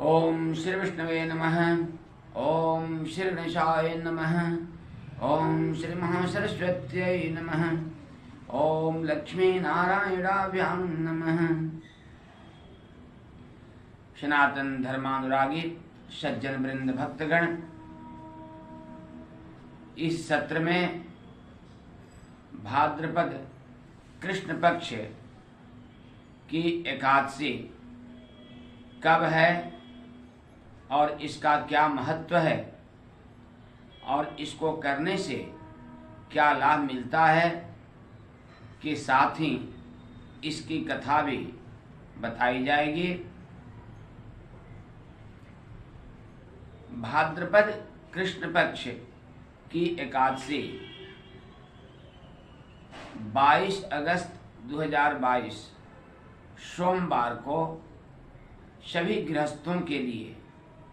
ओम श्री विष्णवे नमः। ओम श्री गणेशाय नमः। ओम श्री महासरस्वत्यै नमः। ओम लक्ष्मी नारायणाभ्यां नमः। सनातन धर्मानुरागी सज्जन वृंद भक्तगण, इस सत्र में भाद्रपद कृष्ण पक्ष की एकादशी कब है और इसका क्या महत्व है और इसको करने से क्या लाभ मिलता है के साथ ही इसकी कथा भी बताई जाएगी। भाद्रपद कृष्ण पक्ष की एकादशी 22 अगस्त 2022 सोमवार को सभी गृहस्थों के लिए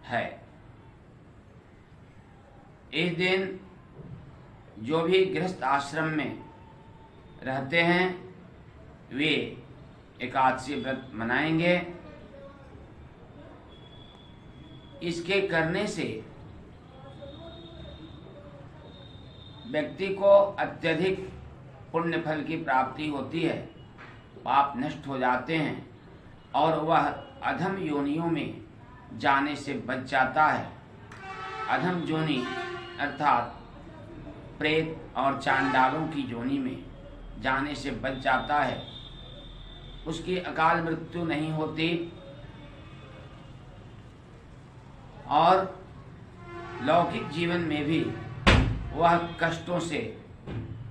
है। इस दिन जो भी गृहस्थ आश्रम में रहते हैं वे एकादशी व्रत मनाएंगे। इसके करने से व्यक्ति को अत्यधिक पुण्य फल की प्राप्ति होती है, पाप नष्ट हो जाते हैं और वह अधम योनियों में जाने से बच जाता है। अधम योनि अर्थात प्रेत और चांडालों की योनि में जाने से बच जाता है। उसकी अकाल मृत्यु नहीं होती और लौकिक जीवन में भी वह कष्टों से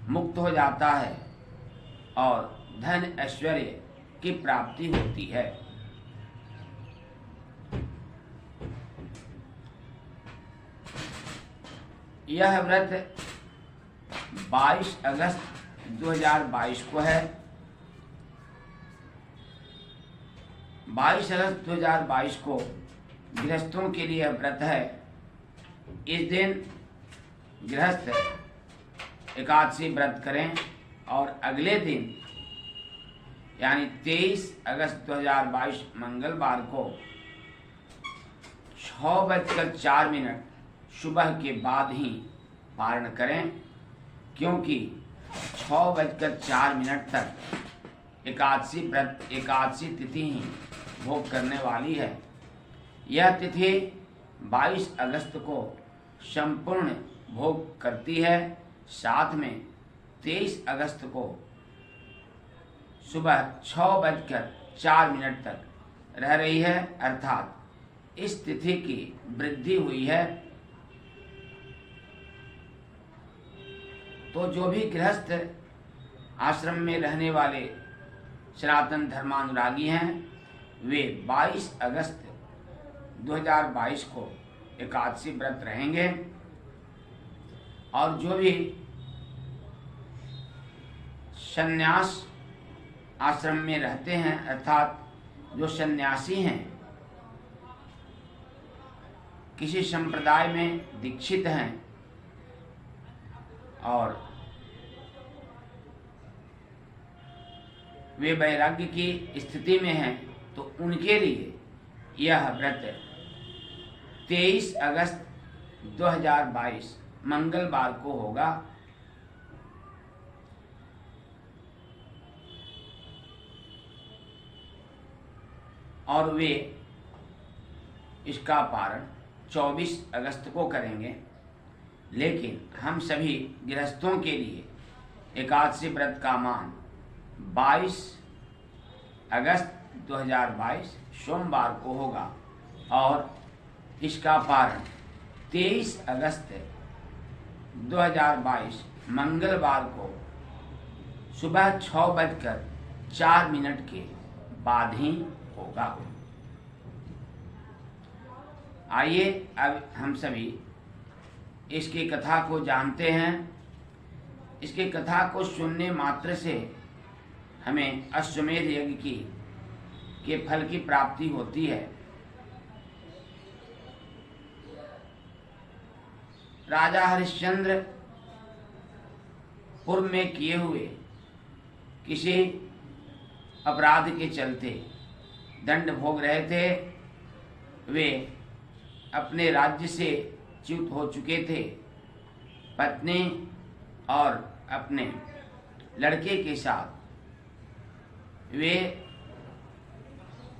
मुक्त हो जाता है और धन ऐश्वर्य की प्राप्ति होती है। यह व्रत 22 अगस्त 2022 को है। 22 अगस्त 2022 को गृहस्थों के लिए व्रत है। इस दिन गृहस्थ एकादशी व्रत करें और अगले दिन यानी 23 अगस्त 2022 मंगलवार को 6:04 सुबह के बाद ही पारण करें, क्योंकि 6:04 तक एकादशी तिथि ही भोग करने वाली है। यह तिथि 22 अगस्त को संपूर्ण भोग करती है। साथ में 23 अगस्त को सुबह 6:04 तक रह रही है, अर्थात इस तिथि की वृद्धि हुई है। तो जो भी गृहस्थ आश्रम में रहने वाले सनातन धर्मानुरागी हैं वे 22 अगस्त 2022 को एकादशी व्रत रहेंगे और जो भी संन्यास आश्रम में रहते हैं अर्थात जो सन्यासी हैं, किसी संप्रदाय में दीक्षित हैं और वे वैराग्य की स्थिति में हैं, तो उनके लिए यह व्रत 23 अगस्त 2022 मंगलवार को होगा। और वे इसका पारण 24 अगस्त को करेंगे। लेकिन हम सभी गृहस्थों के लिए एकादशी व्रत का मान 22 अगस्त 2022 सोमवार को होगा और इसका पारण 23 अगस्त 2022 मंगलवार को सुबह 6:04 के बाद ही होगा। आइए अब हम सभी इसकी कथा को जानते हैं। इसकी कथा को सुनने मात्र से हमें अश्वमेध यज्ञ के फल की प्राप्ति होती है। राजा हरिश्चंद्र पूर्व में किए हुए किसी अपराध के चलते दंड भोग रहे थे। वे अपने राज्य से च्युत हो चुके थे। पत्नी और अपने लड़के के साथ वे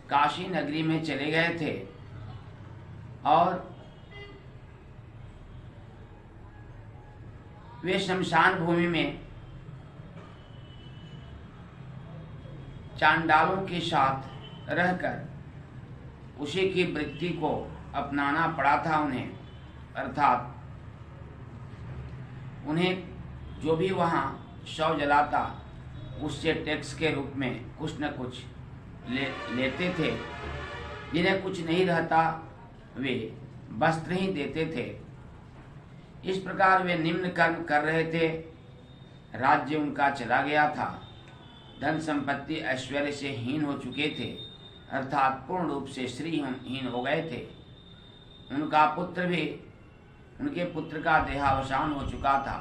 काशी नगरी में चले गए थे और वे शमशान भूमि में चांडालों के साथ रहकर उसी की वृत्ति को अपनाना पड़ा था उन्हें, अर्थात उन्हें जो भी वहाँ शव जलाता उससे टैक्स के रूप में कुछ न कुछ लेते थे। जिन्हें कुछ नहीं रहता वे वस्त्र ही देते थे। इस प्रकार वे निम्न कर्म कर रहे थे। राज्य उनका चला गया था। धन संपत्ति ऐश्वर्य से हीन हो चुके थे, अर्थात पूर्ण रूप से श्रीहीन हो गए थे। उनका पुत्र भी, उनके पुत्र का देहावसान हो चुका था।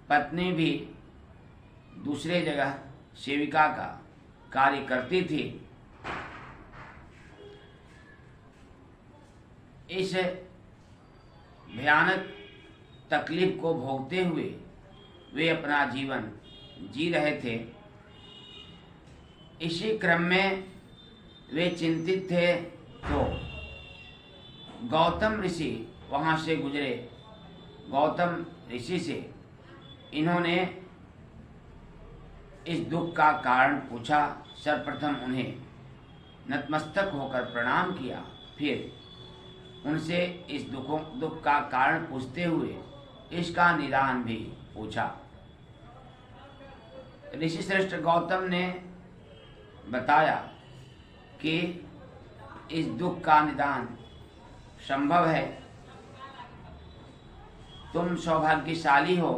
पत्नी भी दूसरे जगह सेविका का कार्य करती थी। इस भयानक तकलीफ को भोगते हुए वे अपना जीवन जी रहे थे। इसी क्रम में वे चिंतित थे तो गौतम ऋषि वहाँ से गुजरे। गौतम ऋषि से इन्होंने इस दुख का कारण पूछा। सर्वप्रथम उन्हें नतमस्तक होकर प्रणाम किया, फिर उनसे इस दुख का कारण पूछते हुए इसका निदान भी पूछा। ऋषि श्रेष्ठ गौतम ने बताया कि इस दुख का निदान संभव है। तुम सौभाग्यशाली हो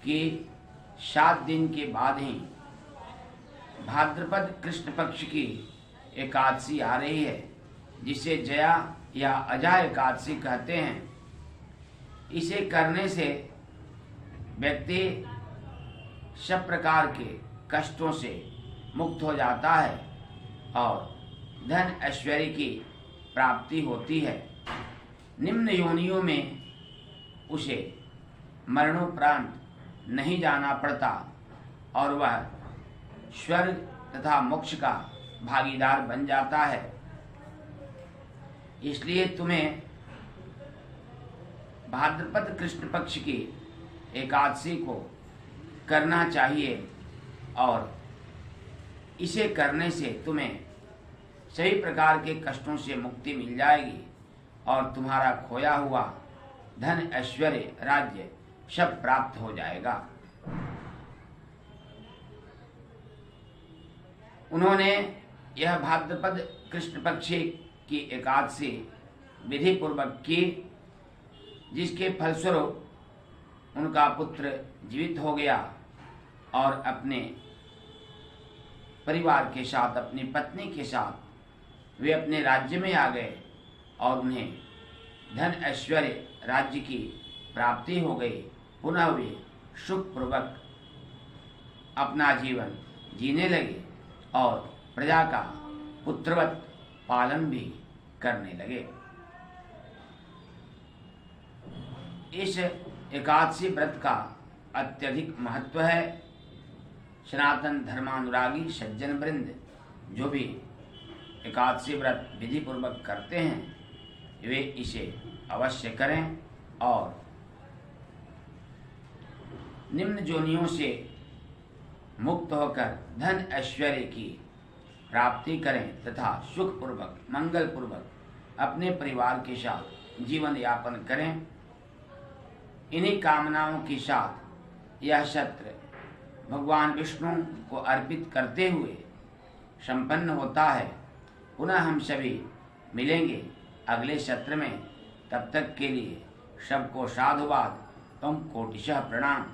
कि 7 दिन के बाद ही भाद्रपद कृष्ण पक्ष की एकादशी आ रही है, जिसे जया या अजा एकादशी कहते हैं। इसे करने से व्यक्ति सब प्रकार के कष्टों से मुक्त हो जाता है और धन ऐश्वर्य की प्राप्ति होती है। निम्न योनियों में उसे मरणोपरांत नहीं जाना पड़ता और वह स्वर्ग तथा मोक्ष का भागीदार बन जाता है। इसलिए तुम्हें भाद्रपद कृष्ण पक्ष की एकादशी को करना चाहिए और इसे करने से तुम्हें सभी प्रकार के कष्टों से मुक्ति मिल जाएगी और तुम्हारा खोया हुआ धन ऐश्वर्य राज्य सब प्राप्त हो जाएगा। उन्होंने यह भाद्रपद कृष्ण पक्ष की एकादशी विधि पूर्वक की, जिसके फलस्वरूप उनका पुत्र जीवित हो गया और अपने परिवार के साथ, अपनी पत्नी के साथ वे अपने राज्य में आ गए और उन्हें धन ऐश्वर्य राज्य की प्राप्ति हो गई। पुनः वे सुखपूर्वक अपना जीवन जीने लगे और प्रजा का पुत्रवत पालन भी करने लगे। इस एकादशी व्रत का अत्यधिक महत्व है। सनातन धर्मानुरागी सज्जन वृंद जो भी एकादशी व्रत विधि पूर्वक करते हैं, वे इसे अवश्य करें और निम्न जोनियों से मुक्त होकर धन ऐश्वर्य की प्राप्ति करें तथा सुखपूर्वक मंगल पूर्वक अपने परिवार के साथ जीवन यापन करें। इन्हीं कामनाओं के साथ यह सत्र भगवान विष्णु को अर्पित करते हुए संपन्न होता है। पुनः हम सभी मिलेंगे अगले सत्र में। तब तक के लिए सबको साधुवाद एवं कोटिशः प्रणाम।